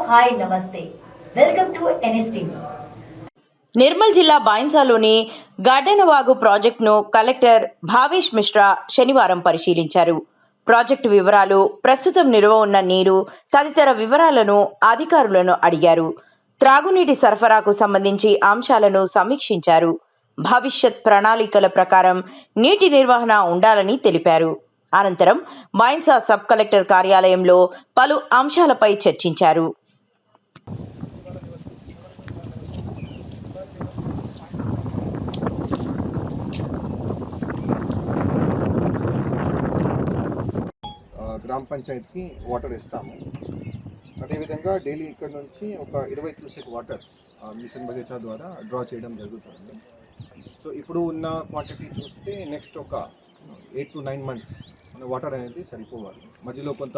Hi నమస్తే welcome to NSTV. Nirmal జిల్లా బాయిన్సాలోని గార్డెనవాగు ప్రాజెక్టును కలెక్టర్ భావేష్ మిశ్రా శనివారం పరిశీలించారు. ప్రాజెక్టు వివరాలు, ప్రస్తుతం నిల్వ ఉన్న నీరు తదితర వివరాలను అధికారులను అడిగారు. త్రాగునీటి సరఫరాకు సంబంధించి అంశాలను సమీక్షించారు. భవిష్యత్ ప్రణాళికల ప్రకారం నీటి నిర్వహణ ఉండాలని తెలిపారు. అనంతరం బాయిన్సా సబ్ కలెక్టర్ కార్యాలయంలో పలు అంశాలపై చర్చించారు. గ్రామ పంచాయతీకి వాటర్ ఇస్తాము. అదేవిధంగా డైలీ ఇక్కడ నుంచి ఒక 20 క్యూసెక్ వాటర్ మిషన్ భగీరథ ద్వారా డ్రా చేయడం జరుగుతుంది. సో ఇప్పుడు ఉన్న క్వాంటిటీ చూస్తే నెక్స్ట్ ఒక 8 to 9 months మన వాటర్ అనేది సరిపోవాలి. మధ్యలో కొంత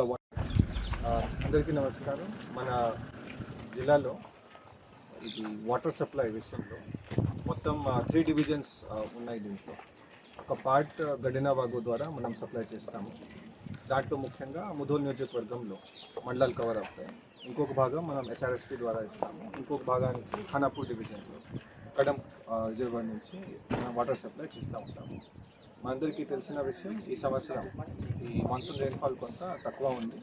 అందరికీ నమస్కారం. మన జిల్లాలో ఇది వాటర్ సప్లై విషయంలో మొత్తం 3 డివిజన్స్ ఉన్నాయి. దీంట్లో ఒక పార్ట్ గడినావాగు ద్వారా మనం సప్లై చేస్తాము. దాంట్లో ముఖ్యంగా ముధోల్ నియోజకవర్గంలో మండలాలు కవర్ అవుతాయి. ఇంకొక భాగం మనం ఎస్ఆర్ఎస్పి ద్వారా ఇస్తాము. ఇంకొక భాగానికి ఖానాపూర్ డివిజన్లో కడం రిజర్వాయర్ నుంచి మనం వాటర్ సప్లై చేస్తూ ఉంటాము. మనందరికీ తెలిసిన విషయం, ఈ సంవత్సరం ఈ మాన్సూన్ రెయిన్ఫాల్ కొంత తక్కువ ఉంది.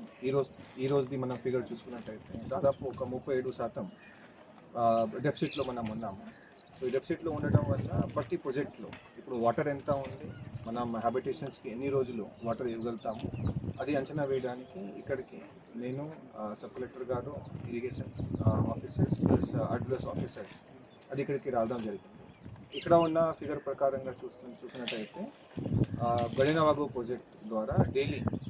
ఈ రోజుది మనం ఫిగర్ చూసుకున్నట్టయితే దాదాపు ఒక 37% డెఫిసిట్లో మనం ఉన్నాము. సో ఈ డెఫిసిట్లో ఉండడం వల్ల ప్రతి ప్రాజెక్ట్లో ఇప్పుడు వాటర్ ఎంత ఉంది, మనం హ్యాబిటేషన్స్కి ఎన్ని రోజులు వాటర్ ఇవ్వగలుగుతాము, అది అంచనా వేయడానికి ఇక్కడికి నేను, సబ్ కలెక్టర్ గారు, irrigation officers plus advice officers అది ఇక్కడికి రావడం జరిగింది. ఇక్కడ ఉన్న ఫిగర్ ప్రకారంగా చూసినట్టయితే గడినావాగు ప్రాజెక్ట్ ద్వారా డైలీ